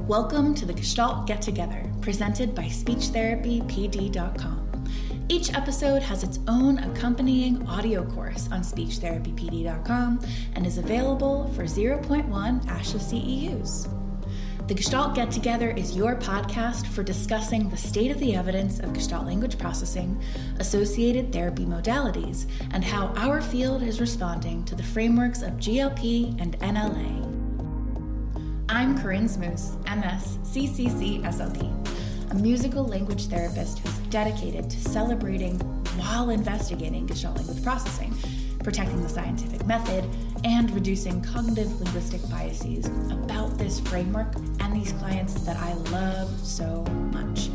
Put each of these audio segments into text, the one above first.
Welcome to the Gestalt Get Together, presented by SpeechTherapyPD.com. Each episode has its own accompanying audio course on SpeechTherapyPD.com and is available for 0.1 ASHA CEUs. The Gestalt Get Together is your podcast for discussing the state of the evidence of Gestalt language processing, associated therapy modalities, and how our field is responding to the frameworks of GLP and NLA. I'm Corinne Stephanie Boron, MS, CCC-SLP, a musical language therapist who's dedicated to celebrating while investigating Gestalt language processing, protecting the scientific method, and reducing cognitive linguistic biases about this framework and these clients that I love so much.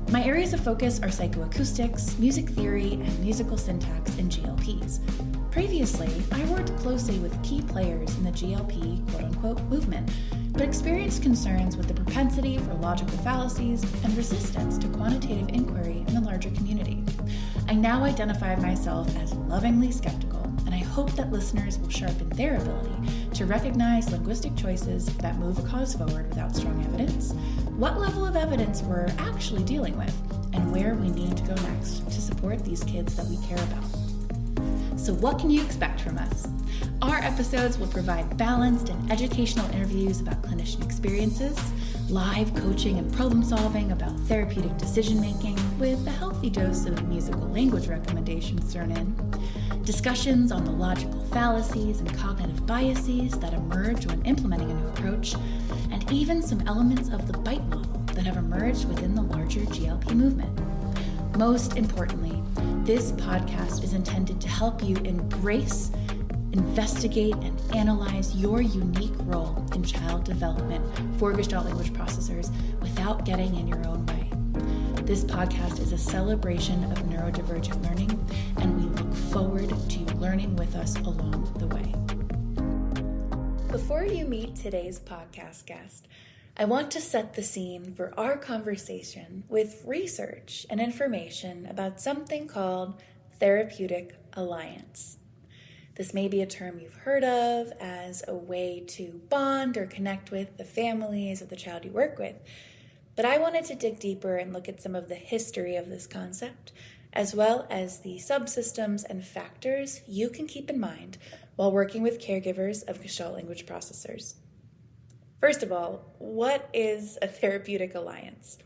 My areas of focus are psychoacoustics, music theory, and musical syntax in GLPs. Previously, I worked closely with key players in the GLP quote-unquote movement, but experienced concerns with the propensity for logical fallacies and resistance to quantitative inquiry in the larger community. I now identify myself as lovingly skeptical, and I hope that listeners will sharpen their ability to recognize linguistic choices that move a cause forward without strong evidence, what level of evidence we're actually dealing with, and where we need to go next to support these kids that we care about. So what can you expect from us? Our episodes will provide balanced and educational interviews about clinician experiences, live coaching and problem solving about therapeutic decision making with a healthy dose of musical language recommendations thrown in, discussions on the logical fallacies and cognitive biases that emerge when implementing a new approach, and even some elements of the BITE model that have emerged within the larger GLP movement. Most importantly, this podcast is intended to help you embrace, investigate, and analyze your unique role in child development for Gestalt language processors without getting in your own way. This podcast is a celebration of neurodivergent learning, and we look forward to you learning with us along the way. Before you meet today's podcast guest, I want to set the scene for our conversation with research and information about something called therapeutic alliance. This may be a term you've heard of as a way to bond or connect with the families of the child you work with, but I wanted to dig deeper and look at some of the history of this concept, as well as the subsystems and factors you can keep in mind while working with caregivers of Gestalt language processors. First of all, what is a therapeutic alliance?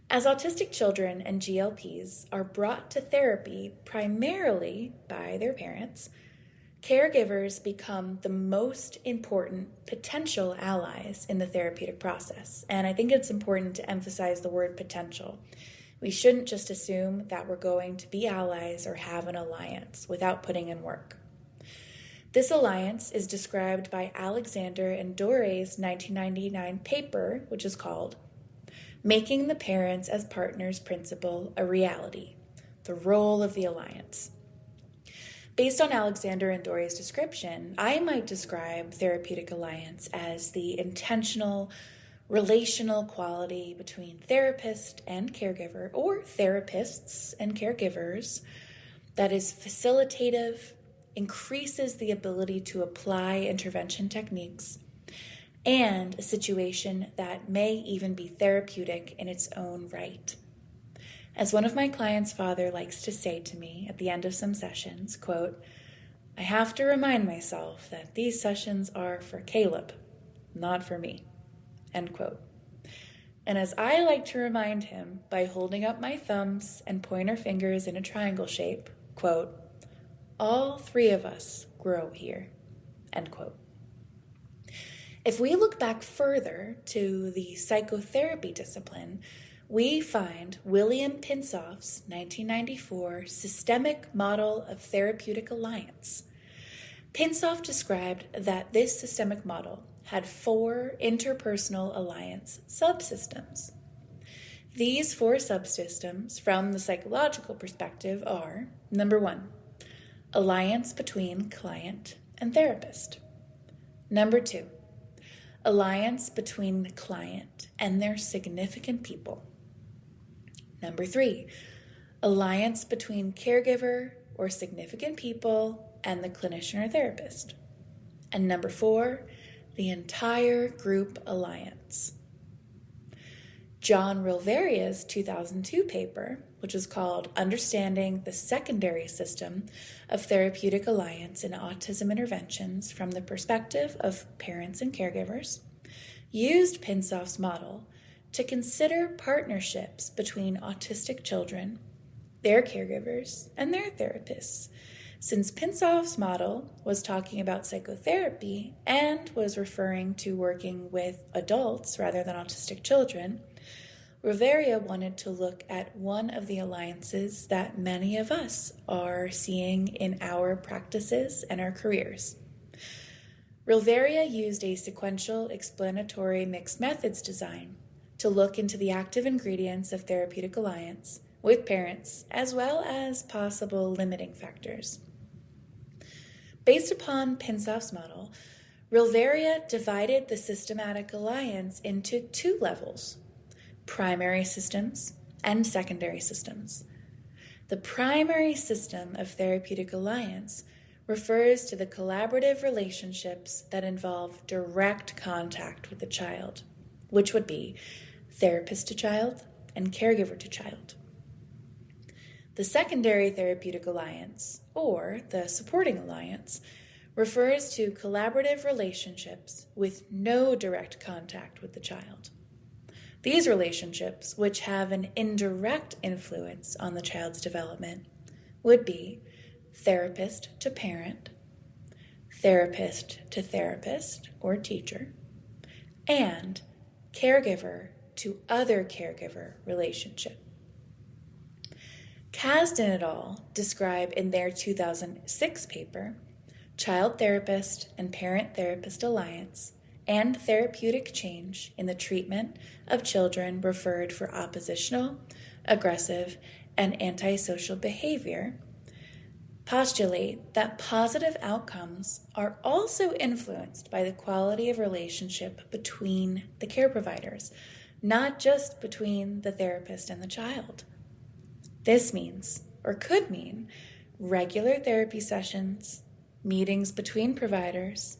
As autistic children and GLPs are brought to therapy primarily by their parents, caregivers become the most important potential allies in the therapeutic process. And I think it's important to emphasize the word potential. We shouldn't just assume that we're going to be allies or have an alliance without putting in work. This alliance is described by Alexander and Dore's 1999 paper, which is called Making the Parents as Partners Principle a Reality, the Role of the Alliance. Based on Alexander and Dore's description, I might describe therapeutic alliance as the intentional, relational quality between therapist and caregiver, or therapists and caregivers, that is facilitative, increases the ability to apply intervention techniques, and a situation that may even be therapeutic in its own right. As one of my clients' father likes to say to me at the end of some sessions, quote, "I have to remind myself that these sessions are for Caleb, not for me," end quote. And as I like to remind him by holding up my thumbs and pointer fingers in a triangle shape, quote, "All three of us grow here," end quote. If we look back further to the psychotherapy discipline, we find William Pinsoff's 1994 Systemic Model of Therapeutic Alliance. Pinsoff described that this systemic model had 4 interpersonal alliance subsystems. These 4 subsystems, from the psychological perspective, are, number 1, alliance between client and therapist. Number 2, alliance between the client and their significant people. Number 3, alliance between caregiver or significant people and the clinician or therapist. And number 4, the entire group alliance. John Rilveria's 2002 paper, which was called Understanding the Secondary System of Therapeutic Alliance in Autism Interventions from the Perspective of Parents and Caregivers, used Pinsoff's model to consider partnerships between autistic children, their caregivers, and their therapists. Since Pinsoff's model was talking about psychotherapy and was referring to working with adults rather than autistic children, Rilveria wanted to look at one of the alliances that many of us are seeing in our practices and our careers. Rilveria used a sequential explanatory mixed methods design to look into the active ingredients of therapeutic alliance with parents, as well as possible limiting factors. Based upon Pinsoff's model, Rilveria divided the systematic alliance into two levels: primary systems and secondary systems. The primary system of therapeutic alliance refers to the collaborative relationships that involve direct contact with the child, which would be therapist to child and caregiver to child. The secondary therapeutic alliance, or the supporting alliance, refers to collaborative relationships with no direct contact with the child. These relationships, which have an indirect influence on the child's development, would be therapist to parent, therapist to therapist or teacher, and caregiver to other caregiver relationship. Kasdan et al. Describe in their 2006 paper, Child Therapist and Parent Therapist Alliance and Therapeutic Change in the Treatment of Children Referred for Oppositional, Aggressive, and Antisocial Behavior, postulate that positive outcomes are also influenced by the quality of relationship between the care providers, not just between the therapist and the child. This means, or could mean, regular therapy sessions, meetings between providers,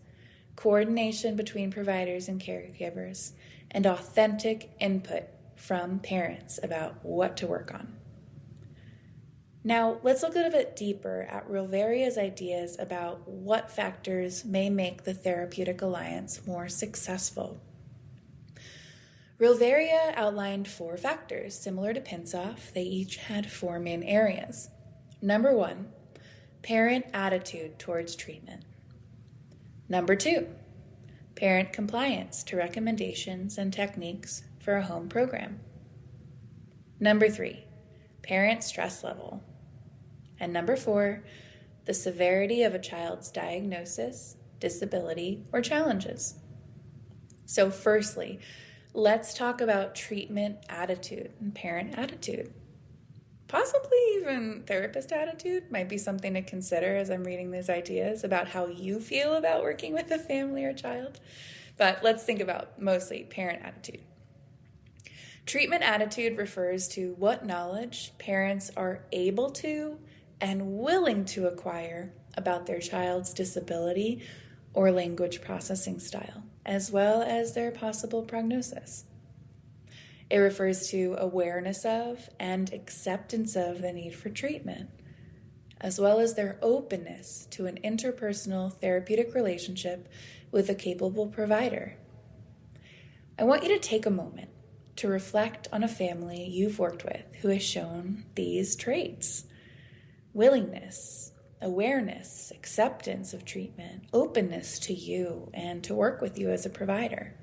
coordination between providers and caregivers, and authentic input from parents about what to work on. Now, let's look a little bit deeper at Rilveria's ideas about what factors may make the therapeutic alliance more successful. Rilveria outlined 4 factors, similar to Pinsoff. They each had 4 main areas. Number 1, parent attitude towards treatment. Number 2, parent compliance to recommendations and techniques for a home program. Number 3, parent stress level. And number 4, the severity of a child's diagnosis, disability, or challenges. So firstly, let's talk about treatment attitude and parent attitude. Possibly even therapist attitude might be something to consider as I'm reading these ideas about how you feel about working with a family or child. But let's think about mostly parent attitude. Treatment attitude refers to what knowledge parents are able to and willing to acquire about their child's disability or language processing style, as well as their possible prognosis. It refers to awareness of and acceptance of the need for treatment, as well as their openness to an interpersonal therapeutic relationship with a capable provider. I want you to take a moment to reflect on a family you've worked with who has shown these traits: willingness, awareness, acceptance of treatment, openness to you and to work with you as a provider.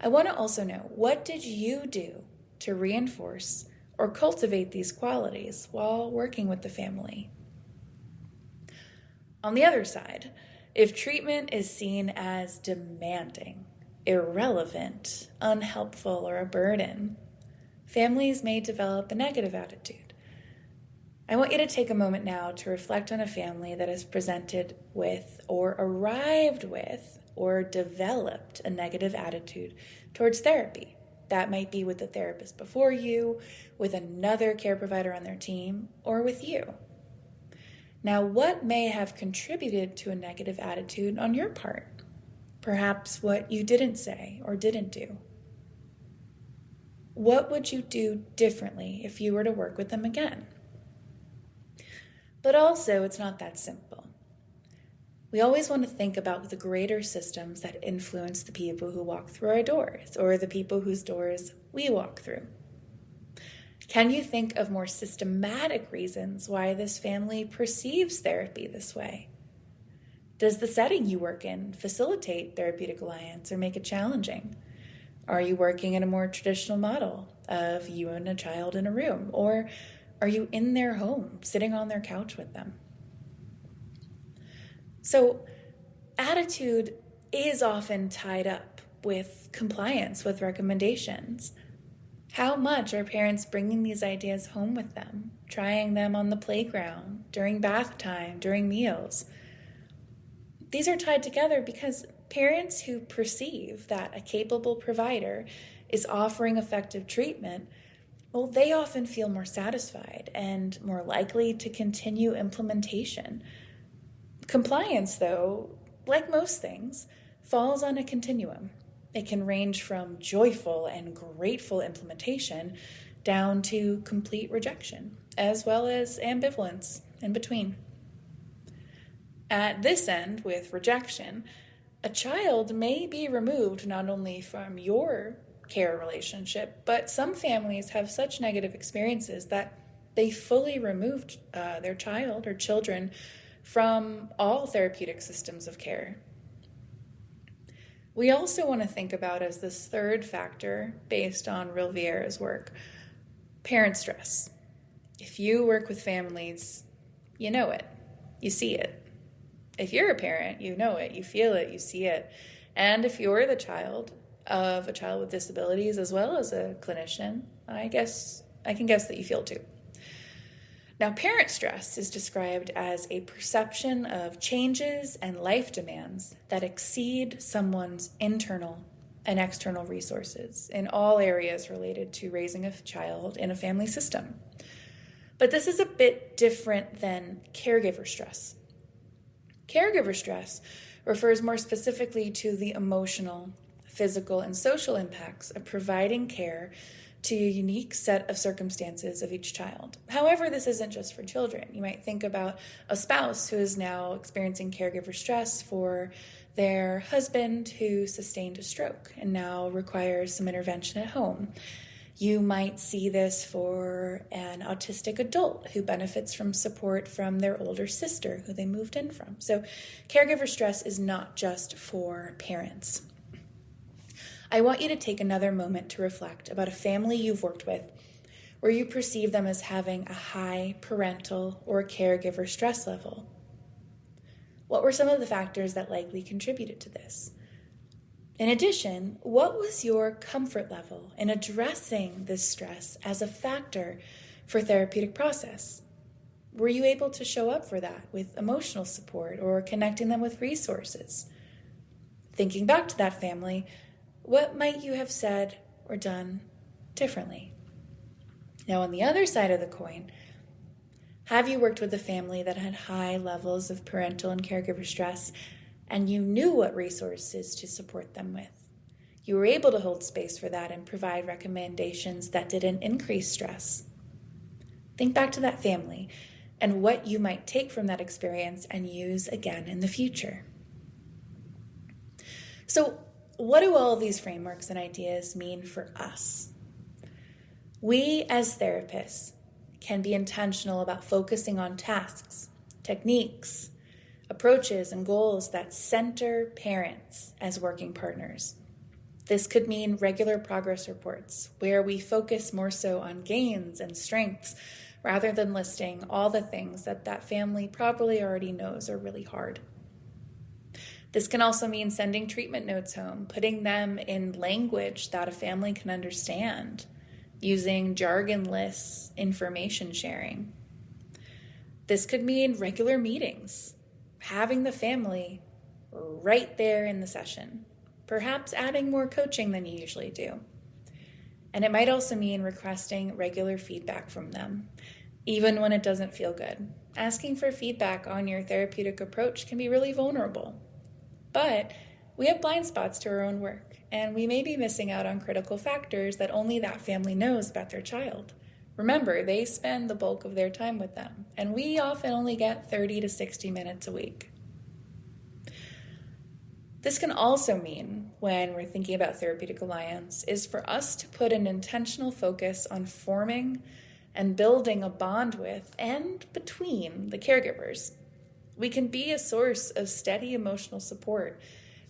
I want to also know, what did you do to reinforce or cultivate these qualities while working with the family? On the other side, if treatment is seen as demanding, irrelevant, unhelpful, or a burden, families may develop a negative attitude. I want you to take a moment now to reflect on a family that has presented with or arrived with or developed a negative attitude towards therapy. That might be with the therapist before you, with another care provider on their team, or with you. Now, what may have contributed to a negative attitude on your part? Perhaps what you didn't say or didn't do. What would you do differently if you were to work with them again? But also, it's not that simple. We always want to think about the greater systems that influence the people who walk through our doors, or the people whose doors we walk through. Can you think of more systematic reasons why this family perceives therapy this way? Does the setting you work in facilitate therapeutic alliance or make it challenging? Are you working in a more traditional model of you and a child in a room? Or are you in their home, sitting on their couch with them? So, attitude is often tied up with compliance with recommendations. How much are parents bringing these ideas home with them, trying them on the playground, during bath time, during meals? These are tied together because parents who perceive that a capable provider is offering effective treatment, well, they often feel more satisfied and more likely to continue implementation. Compliance, though, like most things, falls on a continuum. It can range from joyful and grateful implementation down to complete rejection, as well as ambivalence in between. At this end, with rejection, a child may be removed not only from your care relationship, but some families have such negative experiences that they fully removed their child or children from all therapeutic systems of care. We also want to think about as this third factor, based on Rilviera's work, parent stress. If you work with families, you know it, you see it. If you're a parent, you know it, you feel it, you see it. And if you're the child of a child with disabilities as well as a clinician, I can guess that you feel too. Now, parent stress is described as a perception of changes and life demands that exceed someone's internal and external resources in all areas related to raising a child in a family system. But this is a bit different than caregiver stress. Caregiver stress refers more specifically to the emotional, physical, and social impacts of providing care to a unique set of circumstances of each child. However, this isn't just for children. You might think about a spouse who is now experiencing caregiver stress for their husband who sustained a stroke and now requires some intervention at home. You might see this for an autistic adult who benefits from support from their older sister who they moved in from. So caregiver stress is not just for parents. I want you to take another moment to reflect about a family you've worked with where you perceive them as having a high parental or caregiver stress level. What were some of the factors that likely contributed to this? In addition, what was your comfort level in addressing this stress as a factor for therapeutic process? Were you able to show up for that with emotional support or connecting them with resources? Thinking back to that family, what might you have said or done differently? Now, on the other side of the coin, have you worked with a family that had high levels of parental and caregiver stress, and you knew what resources to support them with? You were able to hold space for that and provide recommendations that didn't increase stress. Think back to that family and what you might take from that experience and use again in the future. So, what do all of these frameworks and ideas mean for us? We as therapists can be intentional about focusing on tasks, techniques, approaches, and goals that center parents as working partners. This could mean regular progress reports where we focus more so on gains and strengths rather than listing all the things that family probably already knows are really hard. This can also mean sending treatment notes home, putting them in language that a family can understand, using jargon-less information sharing. This could mean regular meetings, having the family right there in the session, perhaps adding more coaching than you usually do. And it might also mean requesting regular feedback from them, even when it doesn't feel good. Asking for feedback on your therapeutic approach can be really vulnerable. But We have blind spots to our own work, and we may be missing out on critical factors that only that family knows about their child. Remember, they spend the bulk of their time with them, and we often only get 30 to 60 minutes a week. This can also mean, when we're thinking about therapeutic alliance, is for us to put an intentional focus on forming and building a bond with and between the caregivers. We can be a source of steady emotional support.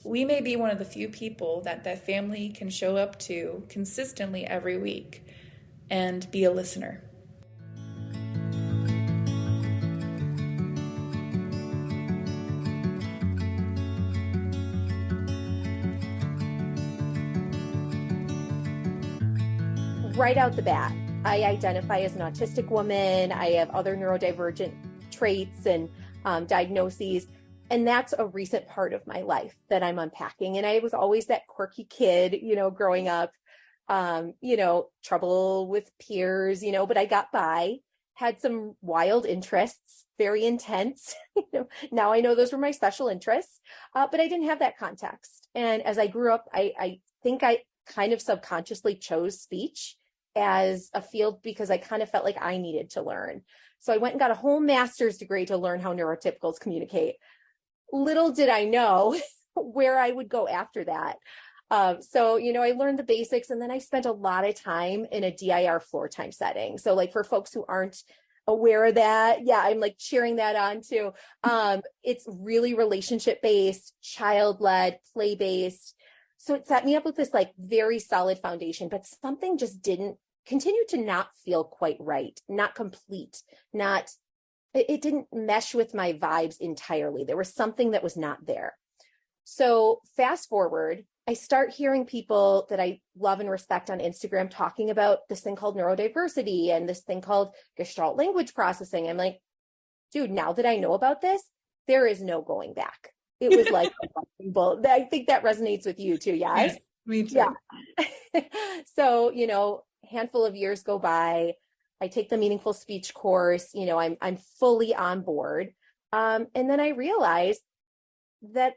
We may be one of the few people that family can show up to consistently every week and be a listener. Right out the bat, I identify as an autistic woman. I have other neurodivergent traits and diagnoses. And that's a recent part of my life that I'm unpacking. And I was always that quirky kid, growing up, trouble with peers, but I got by, had some wild interests, very intense. Now I know those were my special interests, but I didn't have that context. And as I grew up, I think I kind of subconsciously chose speech as a field because I kind of felt like I needed to learn. So I went and got a whole master's degree to learn how neurotypicals communicate. Little did I know where I would go after that. So I learned the basics, and then I spent a lot of time in a DIR floor time setting. So like for folks who aren't aware of that, I'm like cheering that on too. It's really relationship-based, child-led, play-based. So it set me up with this like very solid foundation, but something just didn't continue to not feel quite right, not complete, it didn't mesh with my vibes entirely. There was something that was not there. So fast forward, I start hearing people that I love and respect on Instagram talking about this thing called neurodiversity and this thing called Gestalt language processing. I'm like, dude, now that I know about this, there is no going back. It was like, I think that resonates with you too. Yes. Me too. Yeah. So, handful of years go by. I take the meaningful speech course, I'm fully on board. And then I realize that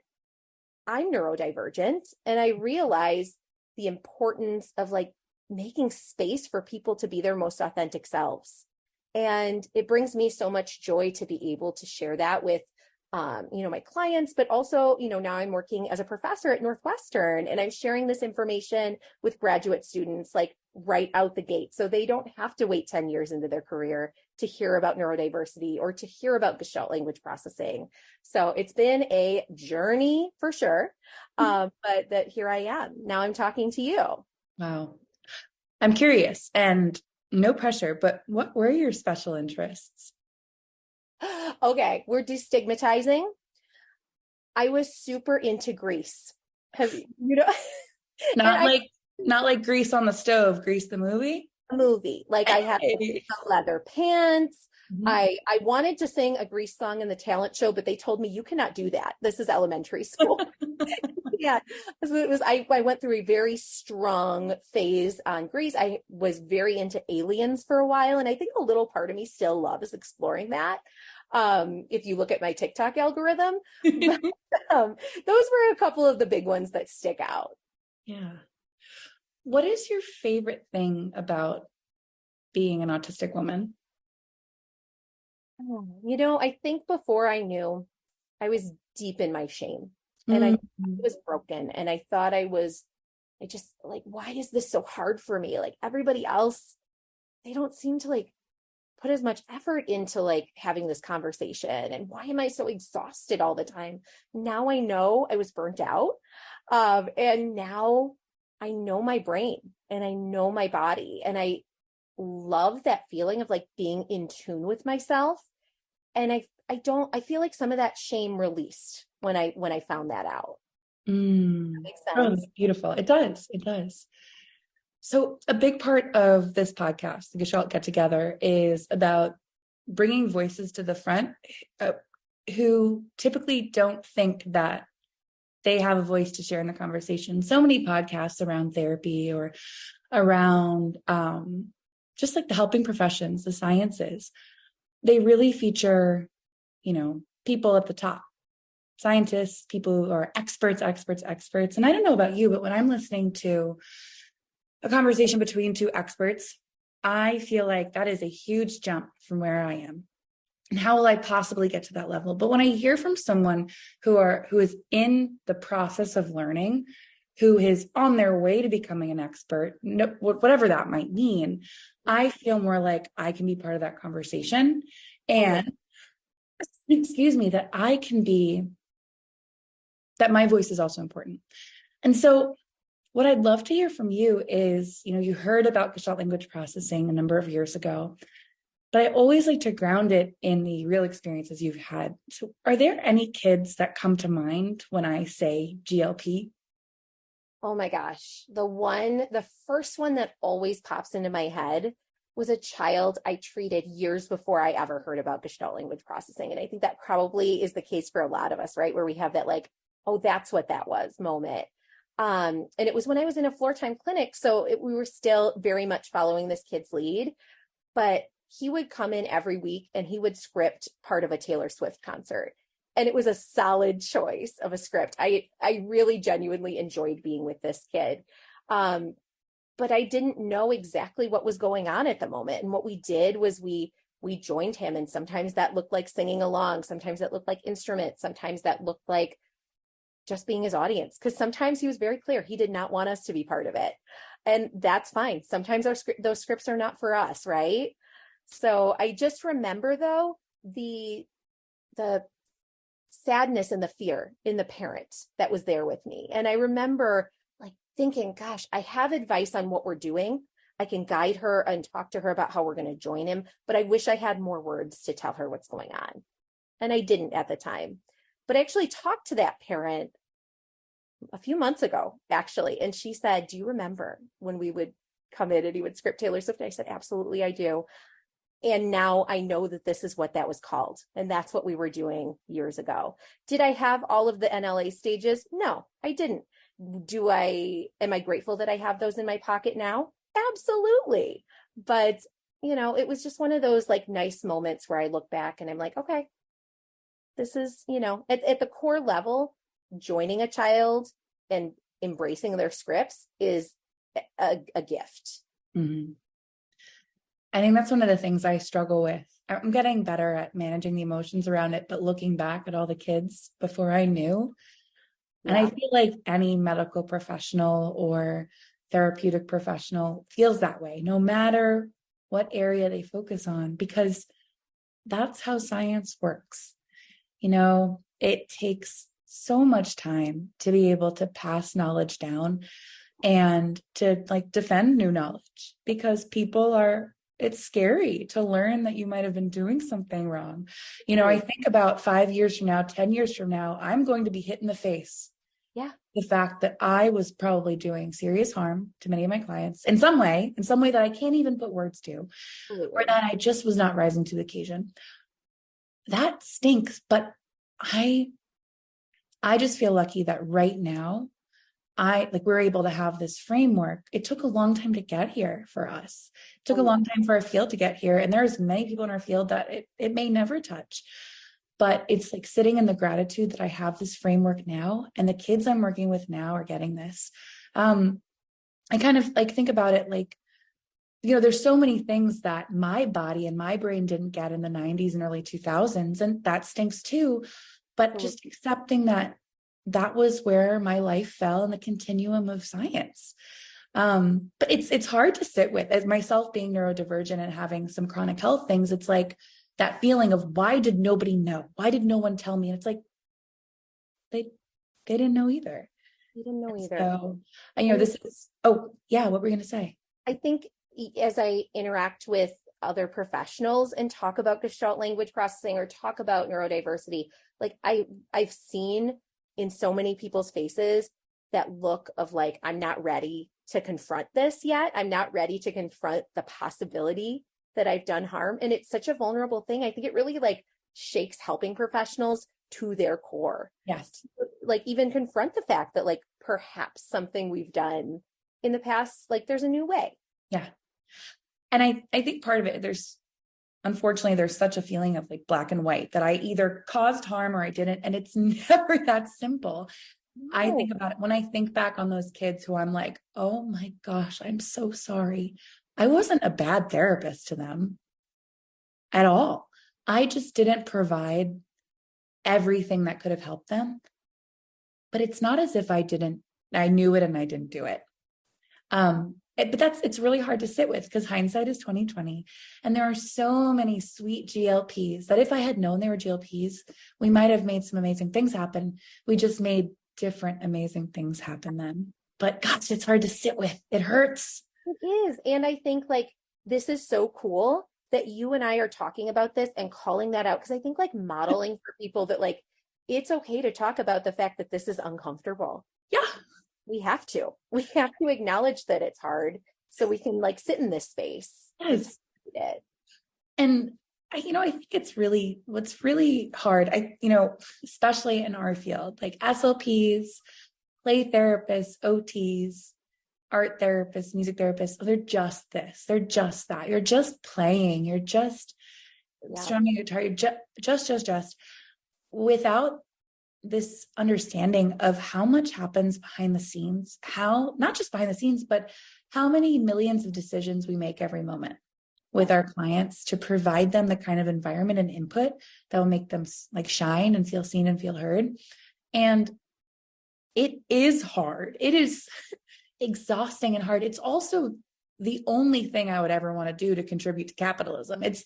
I'm neurodivergent, and I realize the importance of like making space for people to be their most authentic selves. And it brings me so much joy to be able to share that with my clients, but also, now I'm working as a professor at Northwestern, and I'm sharing this information with graduate students like right out the gate. So they don't have to wait 10 years into their career to hear about neurodiversity or to hear about Gestalt language processing. So it's been a journey for sure. But that here I am. Now I'm talking to you. Wow. I'm curious, and no pressure, but what were your special interests? Okay, we're destigmatizing. I was super into Grease. Not like Grease on the Stove, Grease the movie? Movie. Like I had leather pants. Mm-hmm. I wanted to sing a Grease song in the talent show, but they told me you cannot do that. This is elementary school. Yeah. So I went through a very strong phase on Grease. I was very into aliens for a while, and I think a little part of me still loves exploring that. If you look at my TikTok algorithm, but, those were a couple of the big ones that stick out. Yeah. What is your favorite thing about being an autistic woman? I think before I knew, I was deep in my shame, and I was broken, and I thought I just like, why is this so hard for me? Like everybody else, they don't seem to like put as much effort into like having this conversation, and why am I so exhausted all the time? Now I know I was burnt out, and now I know my brain and I know my body, and I love that feeling of like being in tune with myself. And I feel like some of that shame released when I found that out. That makes sense. Oh, that's beautiful. It does. So a big part of this podcast, the Gestalt Get Together, is about bringing voices to the front who typically don't think that they have a voice to share in the conversation. So many podcasts around therapy or around just like the helping professions, the sciences, they really feature, people at the top. scientists, people who are experts. And I don't know about you, but when I'm listening to a conversation between two experts, I feel like that is a huge jump from where I am. And how will I possibly get to that level? But when I hear from someone who is in the process of learning, who is on their way to becoming an expert, whatever that might mean, I feel more like I can be part of that conversation. And excuse me, that my voice is also important. And so what I'd love to hear from you is, you heard about Gestalt language processing a number of years ago, but I always like to ground it in the real experiences you've had. So are there any kids that come to mind when I say GLP? Oh my gosh. The first one that always pops into my head was a child I treated years before I ever heard about Gestalt language processing. And I think that probably is the case for a lot of us, right? Where we have that like, oh, that's what that was moment. And it was when I was in a floor time clinic. So we were still very much following this kid's lead, but he would come in every week and he would script part of a Taylor Swift concert. And it was a solid choice of a script. I really genuinely enjoyed being with this kid. But I didn't know exactly what was going on at the moment. And what we did was we joined him. And sometimes that looked like singing along. Sometimes that looked like instruments. Sometimes that looked like just being his audience. Because sometimes he was very clear. He did not want us to be part of it. And that's fine. Sometimes those scripts are not for us, right? So I just remember, though, the sadness and the fear in the parent that was there with me. And I remember like thinking, gosh, I have advice on what we're doing. I can guide her and talk to her about how we're going to join him, but I wish I had more words to tell her what's going on. And I didn't at the time. But I actually talked to that parent a few months ago, actually. And she said, do you remember when we would come in and he would script Taylor Swift? And I said, absolutely, I do. And now I know that this is what that was called. And that's what we were doing years ago. Did I have all of the NLA stages? No, I didn't. Am I grateful that I have those in my pocket now? Absolutely. But, it was just one of those like nice moments where I look back and I'm like, okay, this is, at the core level, joining a child and embracing their scripts is a gift. Mm-hmm. I think that's one of the things I struggle with. I'm getting better at managing the emotions around it, but looking back at all the kids before I knew. Yeah. And I feel like any medical professional or therapeutic professional feels that way, no matter what area they focus on, because that's how science works. It takes so much time to be able to pass knowledge down and to like defend new knowledge, because it's scary to learn that you might have been doing something wrong. I think about 5 years from now, 10 years from now, I'm going to be hit in the face. Yeah. The fact that I was probably doing serious harm to many of my clients in some way that I can't even put words to, or that I just was not rising to the occasion. That stinks. But I just feel lucky that right now, we're able to have this framework. It took a long time to get here for us. It took a long time for our field to get here. And there's many people in our field that it may never touch, but it's like sitting in the gratitude that I have this framework now, and the kids I'm working with now are getting this. I kind of like think about it like, there's so many things that my body and my brain didn't get in the 90s and early 2000s, and that stinks too. But just accepting that was where my life fell in the continuum of science. But it's hard to sit with, as myself being neurodivergent and having some chronic health things. It's like that feeling of, why did nobody know? Why did no one tell me? And it's like, they didn't know either. They didn't know either. So, what were we going to say? I think as I interact with other professionals and talk about Gestalt language processing or talk about neurodiversity, like I've seen in so many people's faces that look of like, I'm not ready to confront this yet. I'm not ready to confront the possibility that I've done harm. And it's such a vulnerable thing. I think it really like shakes helping professionals to their core. Yes. Like even confront the fact that like perhaps something we've done in the past, like there's a new way. Yeah. And I think part of it, there's unfortunately, there's such a feeling of like black and white that I either caused harm or I didn't. And it's never that simple. I think about it when I think back on those kids who I'm like, oh my gosh, I'm so sorry. I wasn't a bad therapist to them at all. I just didn't provide everything that could have helped them. But it's not as if I knew it and I didn't do it. But it's really hard to sit with because hindsight is 2020. And there are so many sweet GLPs that if I had known they were GLPs, we might have made some amazing things happen. We just made different amazing things happen then. But gosh, it's hard to sit with. It hurts. It is. And I think like this is so cool that you and I are talking about this and calling that out. Because I think like modeling for people that like, it's okay to talk about the fact that this is uncomfortable. Yeah. We have to acknowledge that it's hard so we can like sit in this space. Yes. And I think what's really hard, especially in our field, like SLPs, play therapists, OTs, art therapists, music therapists, they're just this, they're just that. You're just playing, you're just strumming a guitar, you're just without this understanding of how much happens behind the scenes, not just behind the scenes, but how many millions of decisions we make every moment with our clients to provide them the kind of environment and input that will make them like shine and feel seen and feel heard. And it is hard. It is exhausting and hard. It's also the only thing I would ever want to do to contribute to capitalism. It's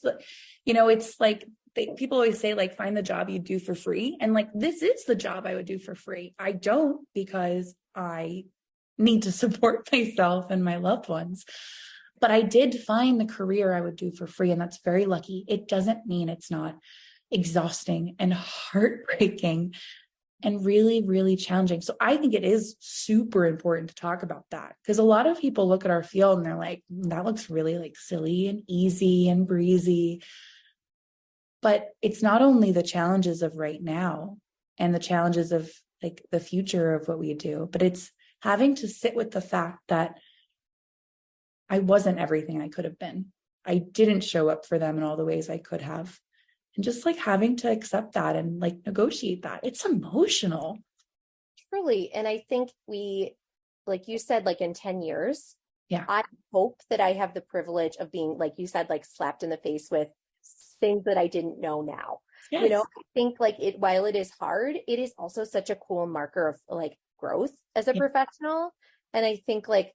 like people always say, like, find the job you do for free. And like, this is the job I would do for free. I don't, because I need to support myself and my loved ones. But I did find the career I would do for free. And that's very lucky. It doesn't mean it's not exhausting and heartbreaking and really, really challenging. So I think it is super important to talk about that, because a lot of people look at our field and they're like, that looks really like silly and easy and breezy. But it's not only the challenges of right now and the challenges of like the future of what we do, but it's having to sit with the fact that I wasn't everything I could have been. I didn't show up for them in all the ways I could have. And just like having to accept that and like negotiate that. It's emotional. Truly. And I think we, like you said, like in 10 years, I hope that I have the privilege of being, like you said, like slapped in the face with things that I didn't know now. Yes. I think like while it is hard, it is also such a cool marker of like growth as a professional. And I think like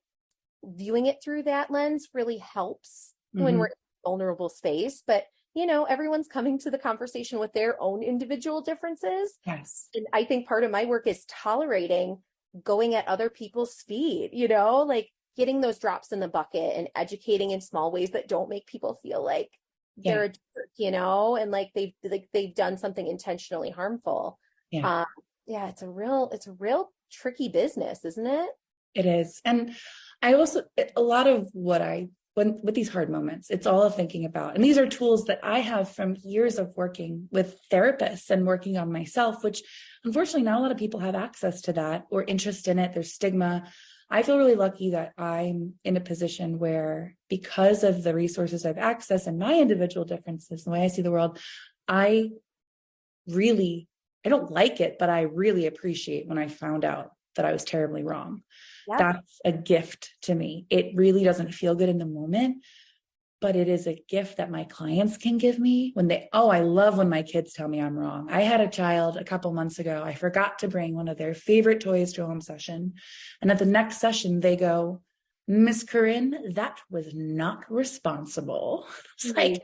viewing it through that lens really helps when we're in a vulnerable space. But everyone's coming to the conversation with their own individual differences. Yes. And I think part of my work is tolerating going at other people's speed, like getting those drops in the bucket and educating in small ways that don't make people feel like they're a jerk, and like they've done something intentionally harmful. It's a real tricky business, isn't it? It is. And I also, a lot of with these hard moments, it's all of thinking about, and these are tools that I have from years of working with therapists and working on myself, which unfortunately not a lot of people have access to that or interest in it. There's stigma. I feel really lucky that I'm in a position where, because of the resources I've accessed and my individual differences, the way I see the world, I don't like it, but I really appreciate when I found out that I was terribly wrong. Yep. That's a gift to me. It really doesn't feel good in the moment, but it is a gift that my clients can give me I love when my kids tell me I'm wrong. I had a child a couple months ago. I forgot to bring one of their favorite toys to a home session. And at the next session, they go, Miss Corinne, that was not responsible. It's like,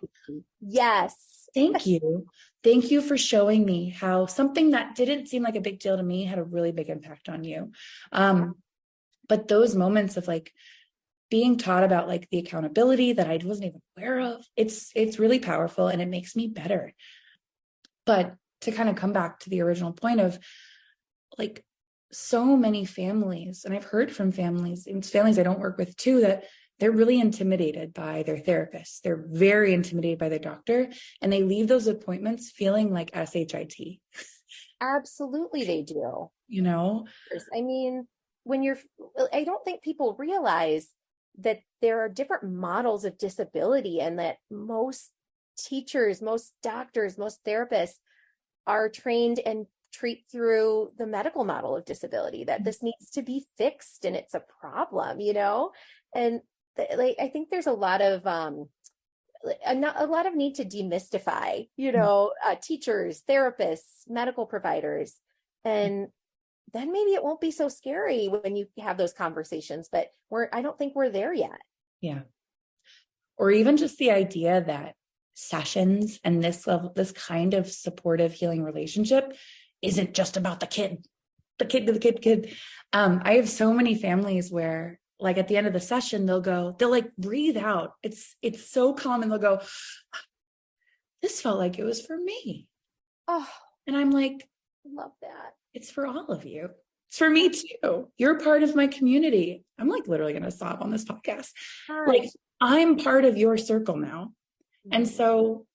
yes, thank you. Thank you for showing me how something that didn't seem like a big deal to me had a really big impact on you. But those moments of like being taught about like the accountability that I wasn't even aware of, it's really powerful and it makes me better. But to kind of come back to the original point of like so many families, and I've heard from families, and families I don't work with too, that they're really intimidated by their therapists. They're very intimidated by their doctor, and they leave those appointments feeling like SHIT. Absolutely, they do. I mean, I don't think people realize that there are different models of disability, and that most teachers, most doctors, most therapists are trained and treat through the medical model of disability, that this needs to be fixed and it's a problem, and like I think there's a lot of need to demystify, teachers, therapists, medical providers, and then maybe it won't be so scary when you have those conversations, but I don't think we're there yet. Yeah. Or even just the idea that sessions and this kind of supportive healing relationship isn't just about the kid. I have so many families where, like, at the end of the session, they'll like breathe out. It's so calm, and they'll go, this felt like it was for me. Oh, and I'm like, I love that. It's for all of you. It's for me too. You're part of my community. I'm like literally going to sob on this podcast. Like, I'm part of your circle now. And so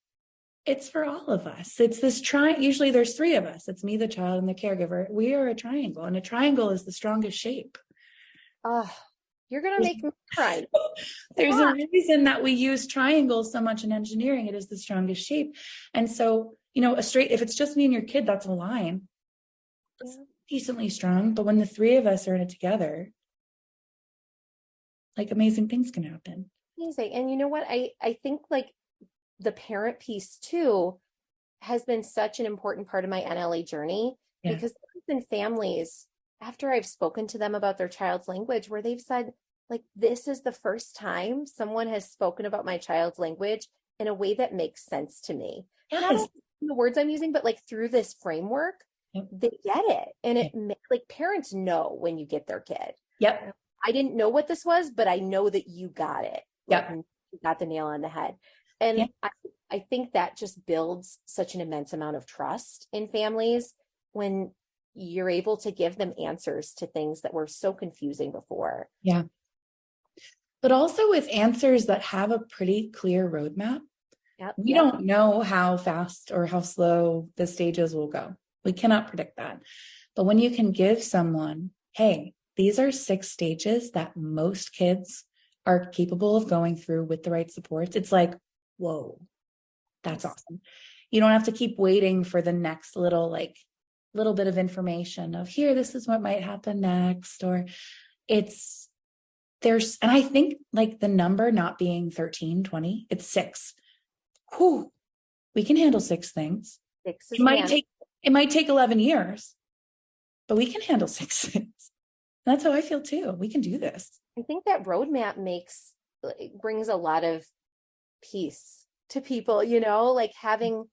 it's for all of us. It's this usually there's three of us. It's me, the child, and the caregiver. We are a triangle, and a triangle is the strongest shape. Oh, you're going to make me cry. There's a reason that we use triangles so much in engineering. It is the strongest shape. And so, if it's just me and your kid, that's a line. It's decently strong. But when the three of us are in it together, like, amazing things can happen. Amazing. And you know what? I think, like, the parent piece too has been such an important part of my NLE journey, because there's been families, after I've spoken to them about their child's language, where they've said, like, this is the first time someone has spoken about my child's language in a way that makes sense to me. Yes. Not only the words I'm using, but like through this framework, they get it. And like, parents know when you get their kid. Yep. I didn't know what this was, but I know that you got it. Yep. Like, you got the nail on the head. And I think that just builds such an immense amount of trust in families when you're able to give them answers to things that were so confusing before. Yeah. But also with answers that have a pretty clear roadmap. We don't know how fast or how slow the stages will go. We cannot predict that. But when you can give someone, hey, these are 6 stages that most kids are capable of going through with the right supports, it's like, whoa, that's awesome. You don't have to keep waiting for the next little bit of information of, here, this is what might happen next. Or and I think, like, the number not being 13, 20, it's 6. Whew, we can handle 6 things. It might take 11 years, but we can handle 6 things. That's how I feel too. We can do this. I think that roadmap brings a lot of peace to people, like having,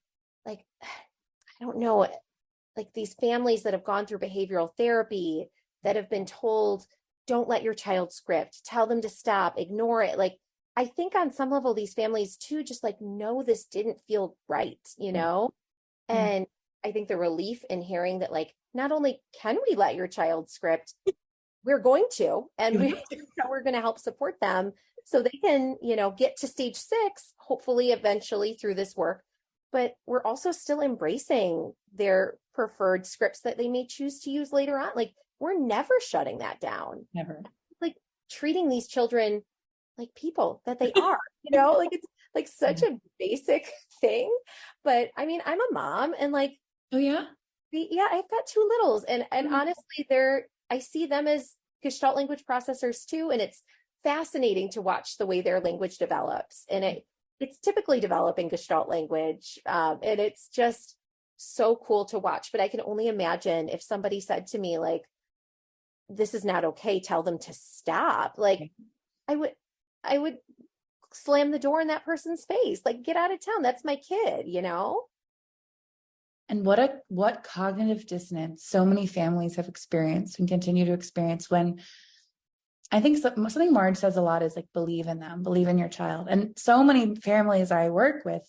like, I don't know, like these families that have gone through behavioral therapy that have been told, don't let your child script, tell them to stop, ignore it. Like, I think on some level, these families too, just like, no, this didn't feel right, and I think the relief in hearing that, like, not only can we let your child script, we're going to, and we're going to help support them so they can, get to stage 6, hopefully eventually through this work. But we're also still embracing their preferred scripts that they may choose to use later on. Like, we're never shutting that down. Never. Like, treating these children like people that they are, like, it's like such a basic thing. But I mean, I'm a mom, and like, oh yeah, I've got 2 littles, and honestly, I see them as Gestalt language processors too. And it's fascinating to watch the way their language develops. And it's typically developing Gestalt language. And it's just so cool to watch. But I can only imagine if somebody said to me, like, this is not okay, tell them to stop. Like, I would slam the door in that person's face. Like, get out of town. That's my kid, And what cognitive dissonance so many families have experienced and continue to experience when, I think something Marge says a lot is, like, believe in them, believe in your child. And so many families I work with,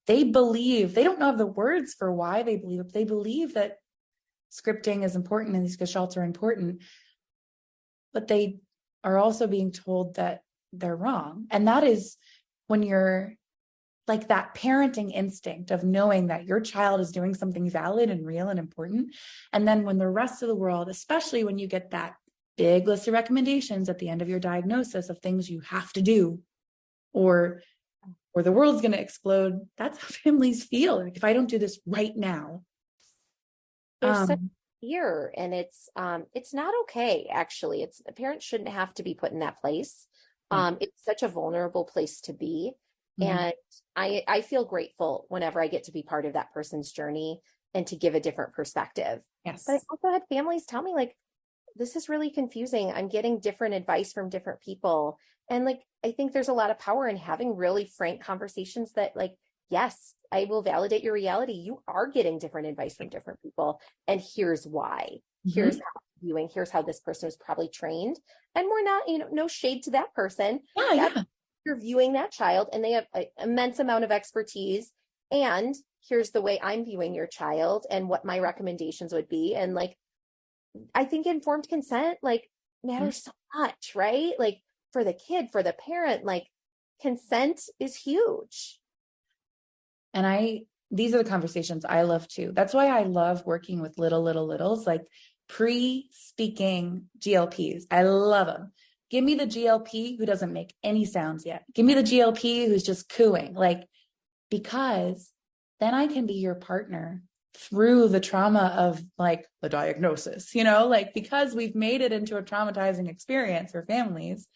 they don't know the words for why they believe it. They believe that scripting is important and these gestalts are important, but they are also being told that they're wrong. And that is when you're, like, that parenting instinct of knowing that your child is doing something valid and real and important. And then when the rest of the world, especially when you get that big list of recommendations at the end of your diagnosis of things you have to do, or or the world's going to explode. That's how families feel. Like, if I don't do this right now. There's such fear, and it's not okay. Actually, parents shouldn't have to be put in that place. It's such a vulnerable place to be. And I feel grateful whenever I get to be part of that person's journey and to give a different perspective. Yes. But I also had families tell me, like, this is really confusing. I'm getting different advice from different people. And like, I think there's a lot of power in having really frank conversations that, like, yes, I will validate your reality. You are getting different advice from different people. And here's why. Here's how I'm viewing. Here's how this person was probably trained. And we're not, no shade to that person. You're viewing that child and they have an immense amount of expertise. And here's the way I'm viewing your child and what my recommendations would be. And like, I think informed consent, like, matters so much, right? Like, for the kid, for the parent, like, consent is huge. And these are the conversations I love too. That's why I love working with littles, like pre-speaking GLPs. I love them. Give me the GLP who doesn't make any sounds yet. Give me the GLP who's just cooing, like, because then I can be your partner through the trauma of like the diagnosis, like, because we've made it into a traumatizing experience for families.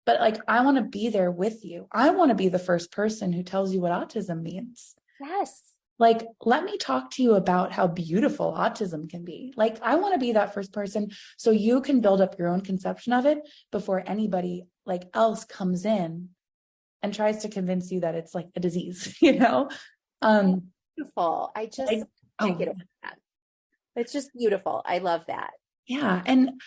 But like, I want to be there with you. I want to be the first person who tells you what autism means. Yes. Like, let me talk to you about how beautiful autism can be. Like, I want to be that first person so you can build up your own conception of it before anybody like else comes in and tries to convince you that it's like a disease, Beautiful. I just can't get over that. It's just beautiful. I love that. Yeah. And,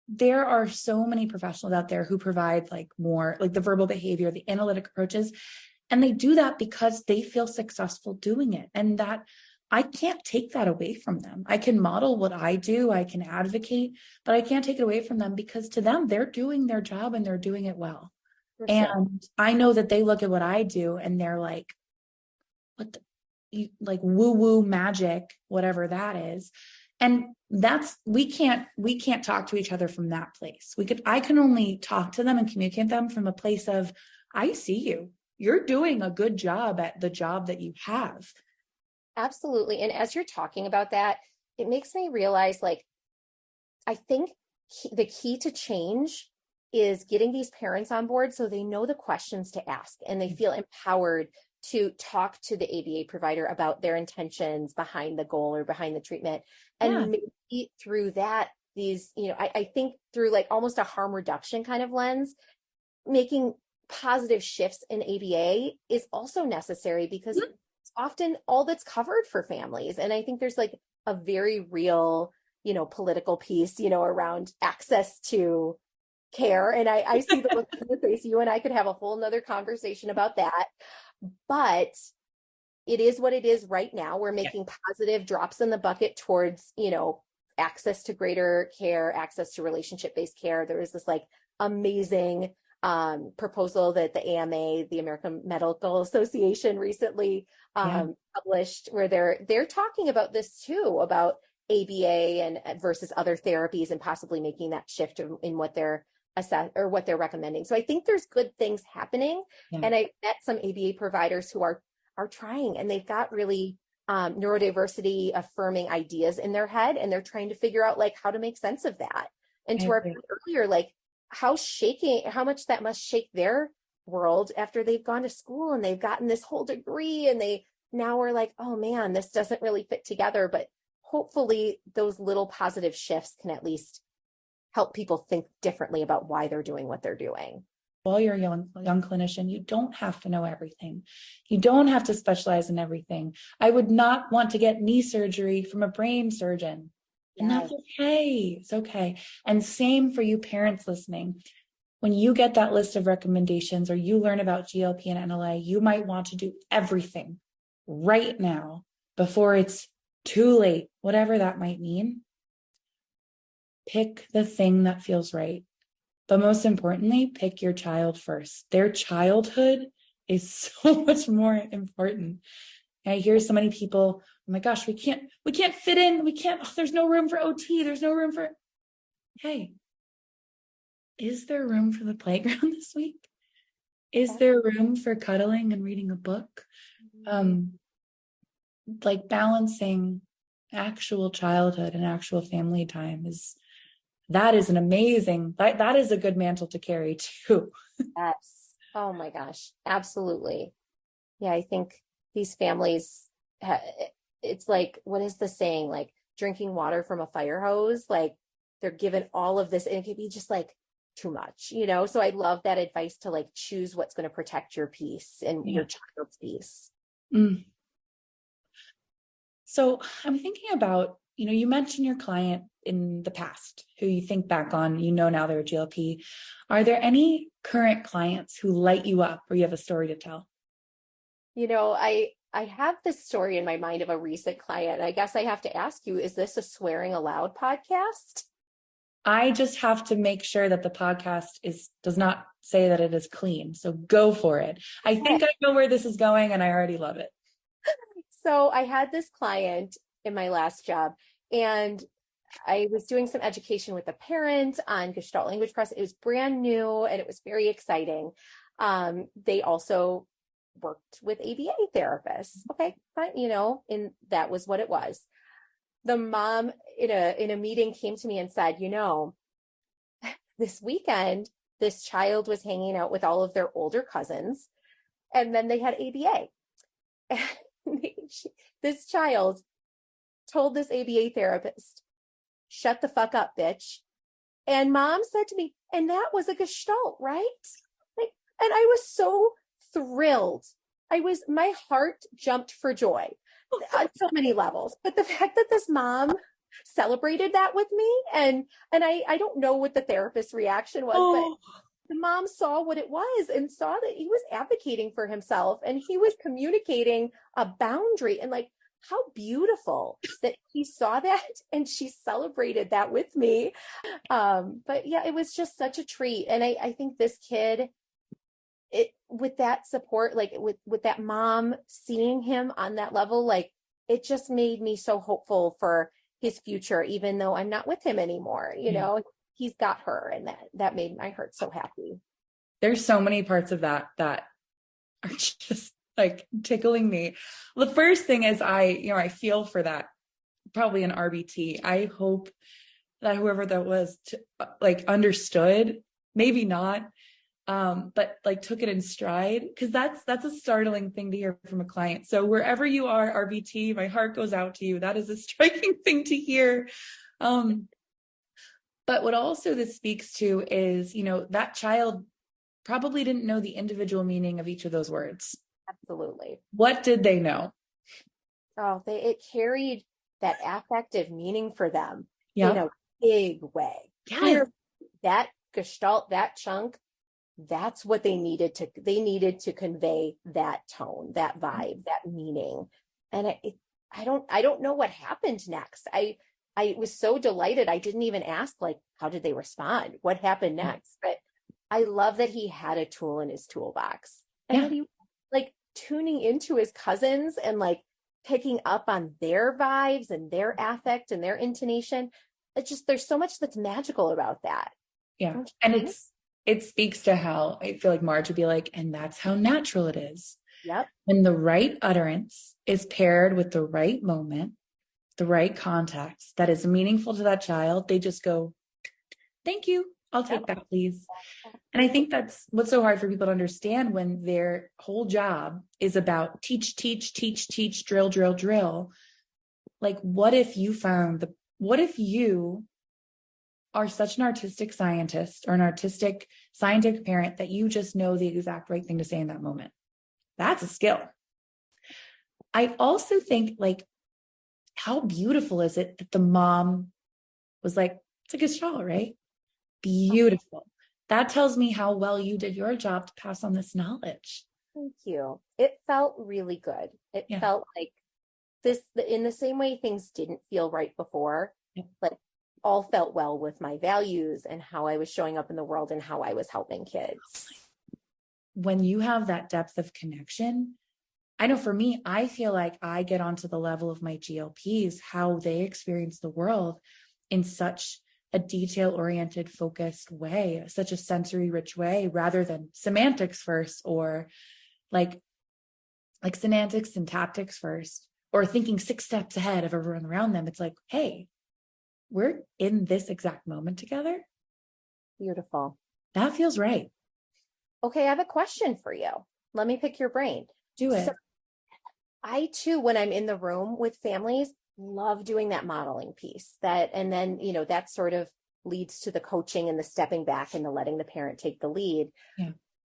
there are so many professionals out there who provide like more like the verbal behavior, the analytic approaches, and they do that because they feel successful doing it. And that I can't take that away from them. I can model what I do, I can advocate, but I can't take it away from them because to them, they're doing their job and they're doing it well. For and sure. I know that they look at what I do and they're like, what like woo-woo magic, whatever that is. And we can't talk to each other from that place. I can only talk to them and communicate them from a place of, I see you. You're doing a good job at the job that you have. Absolutely. And as you're talking about that, it makes me realize, like, I think the key to change is getting these parents on board so they know the questions to ask and they feel empowered to talk to the ABA provider about their intentions behind the goal or behind the treatment. And maybe through that, I think through like almost a harm reduction kind of lens, making positive shifts in ABA is also necessary because it's often all that's covered for families. And I think there's like a very real, political piece, around access to care. And I see the look on your face. You and I could have a whole nother conversation about that. But it is what it is right now. We're making positive drops in the bucket towards, access to greater care, access to relationship-based care. There is this like amazing proposal that the AMA, the American Medical Association, recently published, where they're talking about this too, about ABA and versus other therapies, and possibly making that shift in what they're what they're recommending. So I think there's good things happening. And I met some ABA providers who are trying, and they've got really neurodiversity-affirming ideas in their head, and they're trying to figure out like how to make sense of that. And to our point earlier, like how much that must shake their world after they've gone to school and they've gotten this whole degree, and they now are like, oh man, this doesn't really fit together. But hopefully those little positive shifts can at least help people think differently about why they're doing what they're doing. While you're a young clinician, you don't have to know everything. You don't have to specialize in everything. I would not want to get knee surgery from a brain surgeon. And that's okay. It's okay. And same for you parents listening. When you get that list of recommendations or you learn about GLP and NLA, you might want to do everything right now before it's too late, whatever that might mean. Pick the thing that feels right. But most importantly, pick your child first. Their childhood is so much more important. And I hear so many people, oh my gosh, we can't fit in. There's no room for OT. There's no room for, hey, is there room for the playground this week? Is there room for cuddling and reading a book? Like balancing actual childhood and actual family time that is a good mantle to carry too. Yes. Oh my gosh. Absolutely. Yeah. I think these families, it's like, what is the saying? Like drinking water from a fire hose. Like they're given all of this and it could be just like too much, So I love that advice to like choose what's going to protect your peace and your child's peace. So I'm thinking about, you mentioned your client in the past who you think back on, now they're a GLP. Are there any current clients who light you up or you have a story to tell? I have this story in my mind of a recent client. I guess I have to ask you, is this a swearing aloud podcast? I just have to make sure that the podcast does not say that it is clean. So go for it. I think I know where this is going and I already love it. So I had this client in my last job and I was doing some education with a parent on Gestalt language processing. It was brand new and it was very exciting. They also worked with ABA therapists. Okay, fine, and that was what it was. The mom in a meeting came to me and said, this weekend, this child was hanging out with all of their older cousins, and then they had ABA. And this child told this ABA therapist, "Shut the fuck up, bitch." And mom said to me, "And that was a Gestalt, right?" And I was so thrilled. My heart jumped for joy on so many levels. But the fact that this mom celebrated that with me, and I don't know what the therapist's reaction was, but the mom saw what it was and saw that he was advocating for himself and he was communicating a boundary, and like, how beautiful that he saw that and she celebrated that with me. But yeah, it was just such a treat. And I think this kid, with that support, like with that mom seeing him on that level, like it just made me so hopeful for his future, even though I'm not with him anymore. He's got her, and that made my heart so happy. There's so many parts of that are just like tickling me. The first thing is I feel for that, probably an RBT. I hope that whoever that was understood, maybe not, but like took it in stride, because that's a startling thing to hear from a client. So wherever you are, RBT, my heart goes out to you. That is a striking thing to hear. But what also this speaks to is, that child probably didn't know the individual meaning of each of those words. Absolutely. What did they know? Oh, it carried that affective meaning for them in a big way. Yes. That Gestalt, that chunk, that's what they needed to convey that tone, that vibe, that meaning. And I don't know what happened next. I was so delighted. I didn't even ask, like, how did they respond? What happened next? But I love that he had a tool in his toolbox, and that he like tuning into his cousins and like picking up on their vibes and their affect and their intonation. It's just, there's so much that's magical about that. Yeah. And it speaks to how I feel like Marge would be like, and that's how natural it is. Yep. When the right utterance is paired with the right moment, the right context that is meaningful to that child, they just go, "Thank you. I'll take that, please." And I think that's what's so hard for people to understand when their whole job is about teach, drill, drill, drill. Like, what if you are such an artistic scientist or an artistic scientific parent that you just know the exact right thing to say in that moment? That's a skill. I also think, like, how beautiful is it that the mom was like, "It's a Gestalt, right?" Beautiful. That tells me how well you did your job to pass on this knowledge. Thank you. It felt really good. It felt like this, in the same way things didn't feel right before, like all felt well with my values and how I was showing up in the world and how I was helping kids. When you have that depth of connection, I know for me, I feel like I get onto the level of my GLPs, how they experience the world in such a detail-oriented, focused way, such a sensory-rich way, rather than semantics first, or like semantics and tactics first, or thinking 6 steps ahead of everyone around them. It's like, hey, we're in this exact moment together. Beautiful. That feels right. Okay, I have a question for you. Let me pick your brain. Do it. So I too, when I'm in the room with families, love doing that modeling piece. And then, that sort of leads to the coaching and the stepping back and the letting the parent take the lead. Yeah.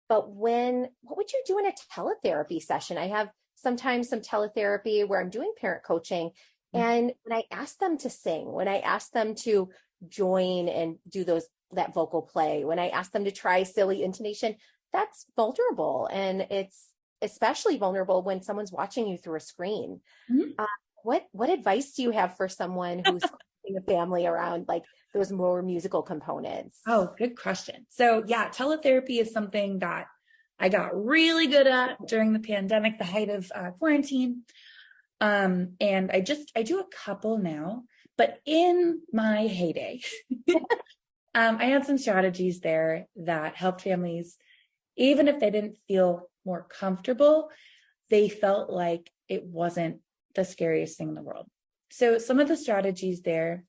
But what would you do in a teletherapy session? I have sometimes some teletherapy where I'm doing parent coaching. And when I ask them to sing, when I ask them to join and do that vocal play, when I ask them to try silly intonation, that's vulnerable. And it's especially vulnerable when someone's watching you through a screen. Mm-hmm. What advice do you have for someone who's coaching a family around like those more musical components? Oh, good question. So yeah, teletherapy is something that I got really good at during the pandemic, the height of quarantine. And I do a couple now, but in my heyday, I had some strategies there that helped families, even if they didn't feel more comfortable, they felt like it wasn't the scariest thing in the world. So some of the strategies there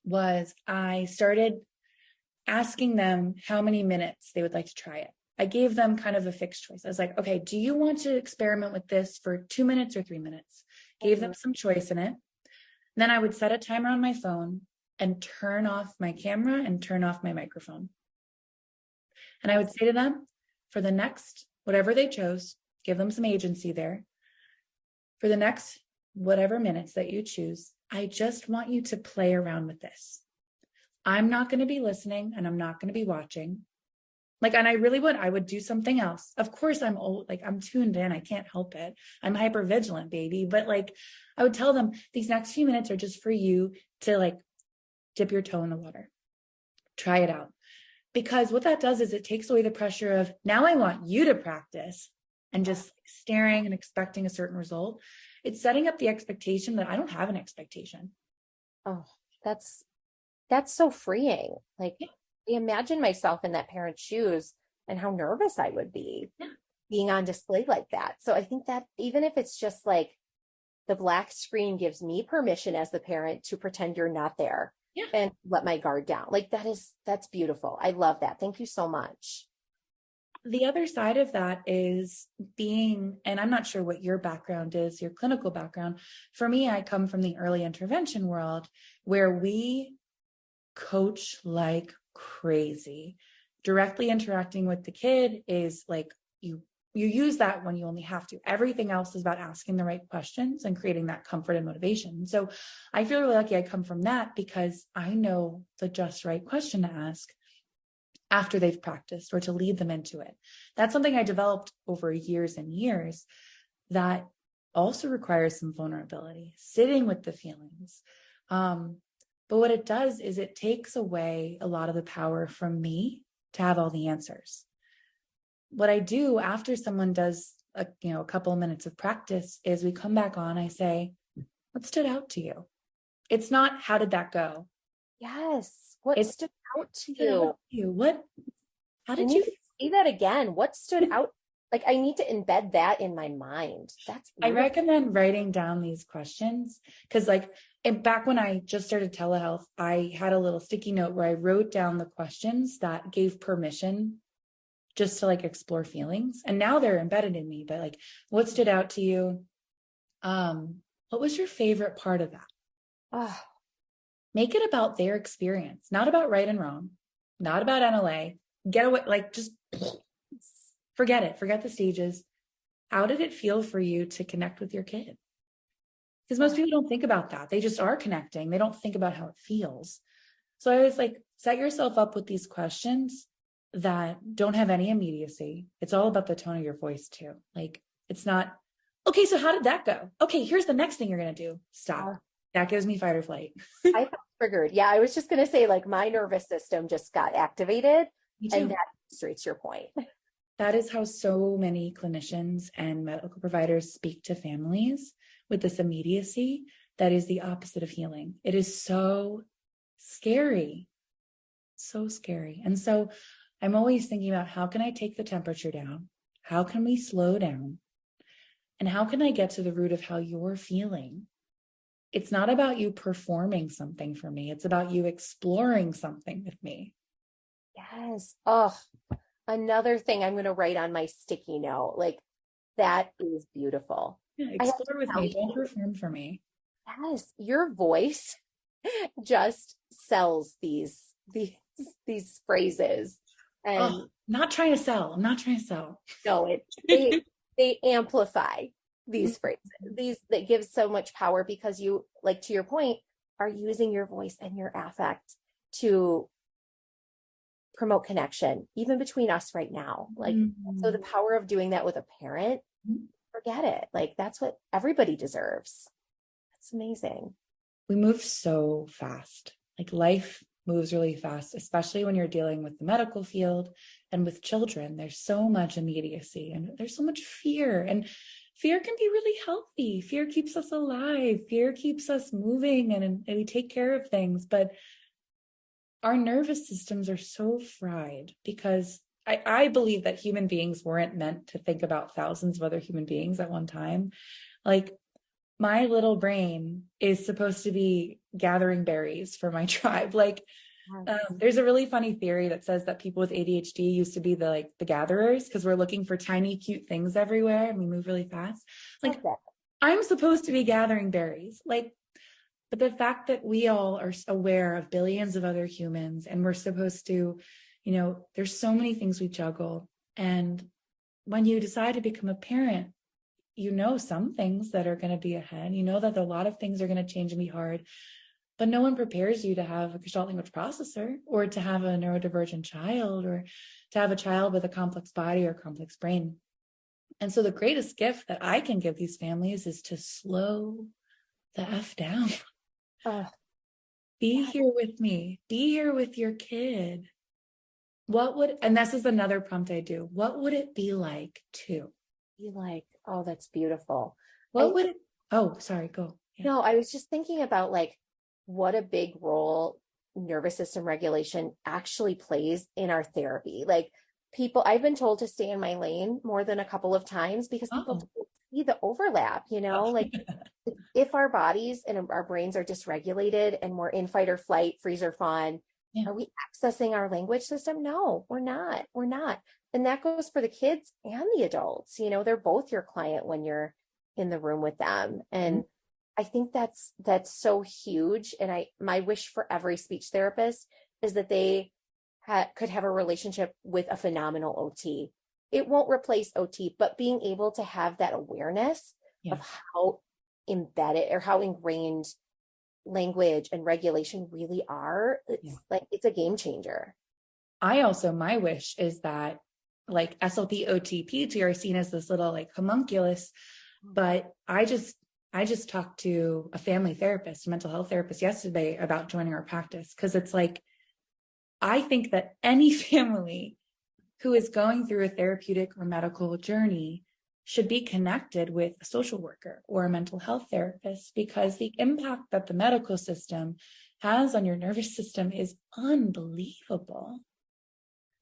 was I started asking them how many minutes they would like to try it. I gave them kind of a fixed choice. I was like, okay, do you want to experiment with this for 2 minutes or 3 minutes? Gave them some choice in it. Then I would set a timer on my phone and turn off my camera and turn off my microphone. And I would say to them, for the next, whatever they chose, give them some agency there. For the next whatever minutes that you choose, I just want you to play around with this. I'm not going to be listening and I'm not going to be watching. And I would do something else. Of course, I'm old, I'm tuned in. I can't help it. I'm hyper vigilant, baby. But I would tell them these next few minutes are just for you to dip your toe in the water. Try it out. Because what that does is it takes away the pressure of now I want you to practice and just staring and expecting a certain result. It's setting up the expectation that I don't have an expectation. Oh, that's so freeing. I imagine myself in that parent's shoes and how nervous I would be being on display like that. So I think that even if it's just the black screen gives me permission as the parent to pretend you're not there and let my guard down. That's beautiful. I love that. Thank you so much. The other side of that is and I'm not sure what your background is, your clinical background. For me, I come from the early intervention world where we coach like crazy. Directly interacting with the kid is you use that when you only have to. Everything else is about asking the right questions and creating that comfort and motivation. So I feel really lucky I come from that because I know the just right question to ask after they've practiced or to lead them into it. That's something I developed over years and years that also requires some vulnerability, sitting with the feelings. But what it does is it takes away a lot of the power from me to have all the answers. What I do after someone does a couple of minutes of practice is we come back on, I say, what stood out to you? It's not, how did that go? Yes. What stood out to you? How did you say that again? What stood out? I need to embed that in my mind. I recommend writing down these questions because back when I just started telehealth, I had a little sticky note where I wrote down the questions that gave permission just to explore feelings. And now they're embedded in me, but what stood out to you? What was your favorite part of that? Oh. Make it about their experience, not about right and wrong, not about NLA. Get away, just forget it. Forget the stages. How did it feel for you to connect with your kid? Because most people don't think about that. They just are connecting. They don't think about how it feels. So I was set yourself up with these questions that don't have any immediacy. It's all about the tone of your voice too. It's not, okay, so how did that go? Okay, here's the next thing you're going to do. Stop. That gives me fight or flight. I felt triggered. Yeah, I was just going to say my nervous system just got activated. And that illustrates your point. That is how so many clinicians and medical providers speak to families with this immediacy that is the opposite of healing. It is so scary So scary. And so I'm always thinking about, how can I take the temperature down? How can we slow down? And how can I get to the root of how you're feeling? It's not about you performing something for me. It's about you exploring something with me. Yes. Oh, another thing I'm going to write on my sticky note. Like, that is beautiful. Yeah, I have to explore with tell me. you, Don't perform for me. yes, your voice just sells these phrases. And Oh, not trying to sell. I'm not trying to sell. no, they amplify these phrases. These that gives so much power because you, like, to your point, are using your voice and your affect to promote connection, even between us right now. Like, so the power of doing that with a parent, forget it. Like, that's what everybody deserves. That's amazing. We move so fast. Like, life moves really fast, especially when you're dealing with the medical field and with children. There's so much immediacy and there's so much fear, and fear can be really healthy. Fear keeps us alive. Fear keeps us moving, and we take care of things. But our nervous systems are so fried because I believe that human beings weren't meant to think about thousands of other human beings at one time. Like, my little brain is supposed to be gathering berries for my tribe. Like, there's a really funny theory that says that people with ADHD used to be the gatherers, because we're looking for tiny, cute things everywhere and we move really fast. Like, I'm supposed to be gathering berries. Like, but the fact that we all are aware of billions of other humans, and we're supposed to, there's so many things we juggle. And when you decide to become a parent, some things that are going to be ahead, that a lot of things are going to change and be hard, but no one prepares you to have a Gestalt language processor, or to have a neurodivergent child, or to have a child with a complex body or complex brain. And so the greatest gift that I can give these families is to slow the F down. Be here with me. Be here with your kid. And this is another prompt I do. What would it be like to? Be like, oh, that's beautiful. Sorry, go. Yeah. No, I was just thinking about, like, what a big role nervous system regulation actually plays in our therapy. Like, I've been told to stay in my lane more than a couple of times because people don't see the overlap, like if our bodies and our brains are dysregulated and we're in fight or flight, freeze or fawn, are we accessing our language system? No, we're not. And that goes for the kids and the adults. They're both your client when you're in the room with them. And I think that's so huge. And my wish for every speech therapist is that they could have a relationship with a phenomenal OT. It won't replace OT, but being able to have that awareness of how embedded or how ingrained language and regulation really are, it's a game changer. My wish is that, like, SLP, OT, PT are seen as this little homunculus, but I just talked to a family therapist, a mental health therapist yesterday about joining our practice, because it's like, I think that any family who is going through a therapeutic or medical journey should be connected with a social worker or a mental health therapist, because the impact that the medical system has on your nervous system is unbelievable.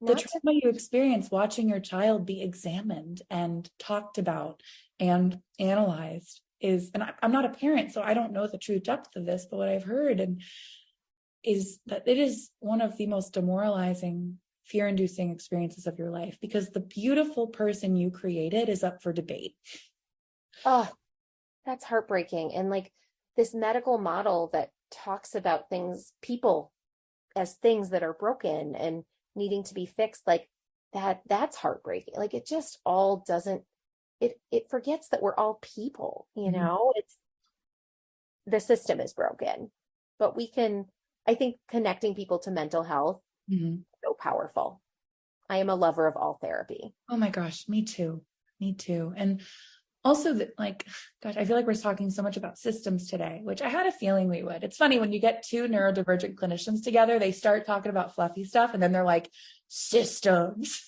The trauma you experience watching your child be examined and talked about and analyzed and I'm not a parent, so I don't know the true depth of this, but what I've heard is that it is one of the most demoralizing, fear-inducing experiences of your life, because the beautiful person you created is up for debate. Oh, that's heartbreaking. And this medical model that talks about people as things that are broken and needing to be fixed, that's heartbreaking. It just all doesn't, it forgets that we're all people, it's, the system is broken, but I think connecting people to mental health, so powerful. I am a lover of all therapy. Oh my gosh, me too. And also gosh, I feel like we're talking so much about systems today, which I had a feeling we would. It's funny when you get two neurodivergent clinicians together, they start talking about fluffy stuff and then they're like, systems.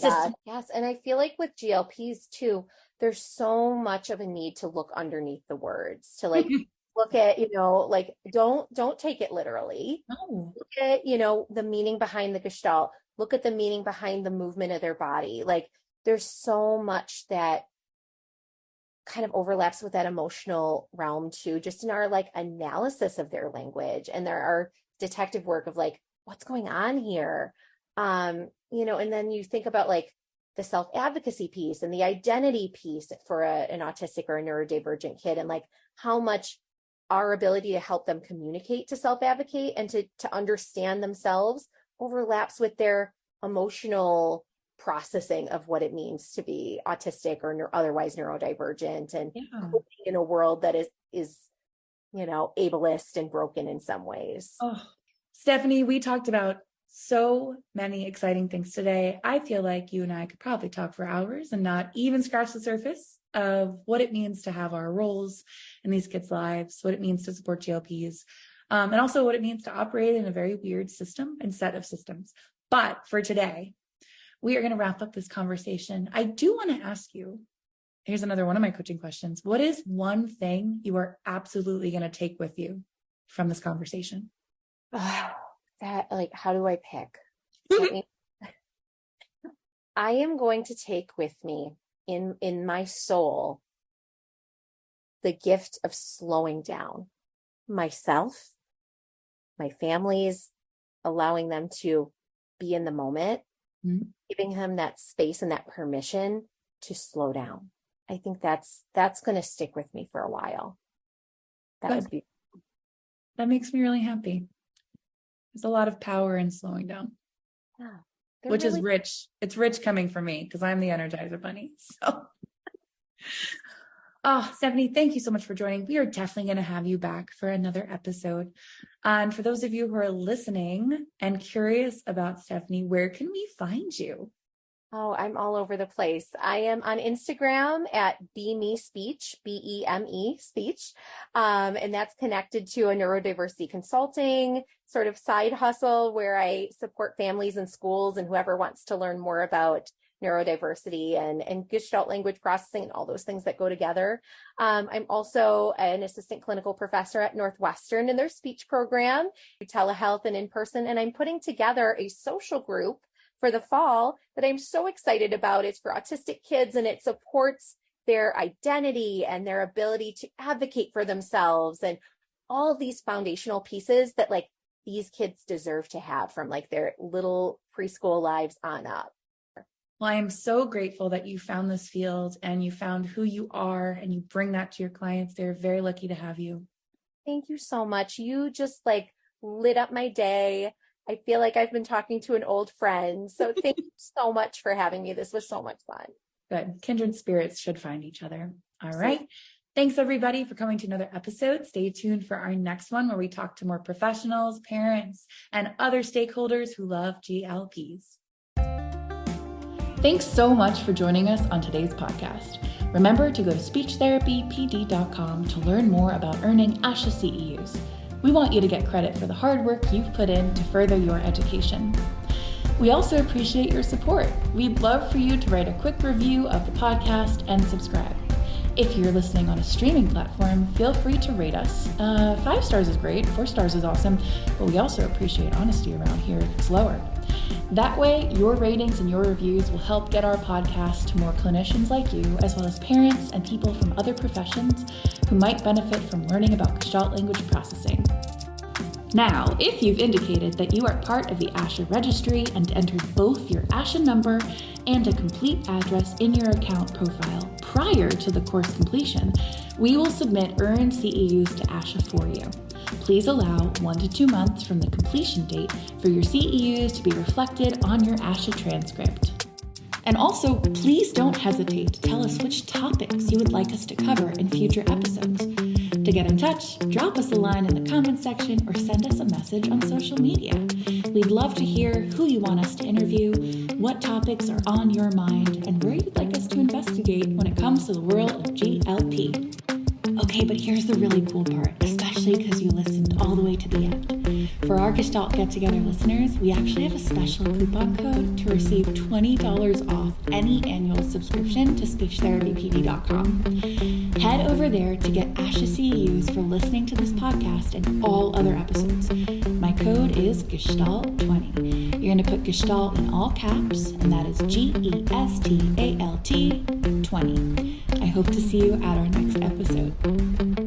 God. Yes. And I feel like with GLPs too, there's so much of a need to look underneath the words, to Look at, like, don't take it literally. No. Look at, the meaning behind the Gestalt. Look at the meaning behind the movement of their body. Like, there's so much that kind of overlaps with that emotional realm too, just in our like analysis of their language and our detective work of like, what's going on here? And then you think about like the self-advocacy piece and the identity piece for an autistic or a neurodivergent kid, and like how much our ability to help them communicate to self-advocate and to understand themselves overlaps with their emotional processing of what it means to be autistic or otherwise neurodivergent, and coping in a world that is ableist and broken in some ways. Oh, Stephanie, we talked about so many exciting things today. I feel like you and I could probably talk for hours and not even scratch the surface of what it means to have our roles in these kids' lives, what it means to support GLPs, and also what it means to operate in a very weird system and set of systems. But for today, we are going to wrap up this conversation. I do want to ask you, here's another one of my coaching questions. What is one thing you are absolutely going to take with you from this conversation? How do I pick? I am going to take with me in my soul the gift of slowing down myself, my families, allowing them to be in the moment, giving them that space and that permission to slow down. I think that's going to stick with me for a while. That makes me really happy. There's a lot of power in slowing down, which is rich. It's rich coming from me because I'm the Energizer Bunny. So, Stephanie, thank you so much for joining. We are definitely going to have you back for another episode. And for those of you who are listening and curious about Stephanie, where can we find you? Oh, I'm all over the place. I am on Instagram at BeMeSpeech, BEME speech. And that's connected to a neurodiversity consulting sort of side hustle where I support families and schools and whoever wants to learn more about neurodiversity and Gestalt language processing and all those things that go together. I'm also an assistant clinical professor at Northwestern in their speech program, telehealth and in person. And I'm putting together a social group for the fall that I'm so excited about. It's for autistic kids and it supports their identity and their ability to advocate for themselves and all of these foundational pieces that like these kids deserve to have from like their little preschool lives on up. Well, I am so grateful that you found this field and you found who you are and you bring that to your clients. They're very lucky to have you. Thank you so much. You just like lit up my day. I feel like I've been talking to an old friend. So thank you so much for having me. This was so much fun. Good. Kindred spirits should find each other. All right. Thanks everybody for coming to another episode. Stay tuned for our next one where we talk to more professionals, parents, and other stakeholders who love GLPs. Thanks so much for joining us on today's podcast. Remember to go to speechtherapypd.com to learn more about earning ASHA CEUs. We want you to get credit for the hard work you've put in to further your education. We also appreciate your support. We'd love for you to write a quick review of the podcast and subscribe. If you're listening on a streaming platform, feel free to rate us. 5 stars is great, 4 stars is awesome, but we also appreciate honesty around here if it's lower. That way, your ratings and your reviews will help get our podcast to more clinicians like you, as well as parents and people from other professions who might benefit from learning about Gestalt language processing. Now, if you've indicated that you are part of the ASHA registry and entered both your ASHA number and a complete address in your account profile prior to the course completion, we will submit earned CEUs to ASHA for you. Please allow 1 to 2 months from the completion date for your CEUs to be reflected on your ASHA transcript. And also, please don't hesitate to tell us which topics you would like us to cover in future episodes. To get in touch, drop us a line in the comments section or send us a message on social media. We'd love to hear who you want us to interview, what topics are on your mind, and where you'd like us to investigate when it comes to the world of GLP. Okay, but here's the really cool part, especially because you listened all the way to the end. For our Gestalt Get Together listeners, we actually have a special coupon code to receive $20 off any annual subscription to speechtherapypd.com. Head over there to get ASHA CEUs for listening to this podcast and all other episodes. My code is Gestalt20. You're going to put Gestalt in all caps, and that is GESTALT 20. I hope to see you at our next episode.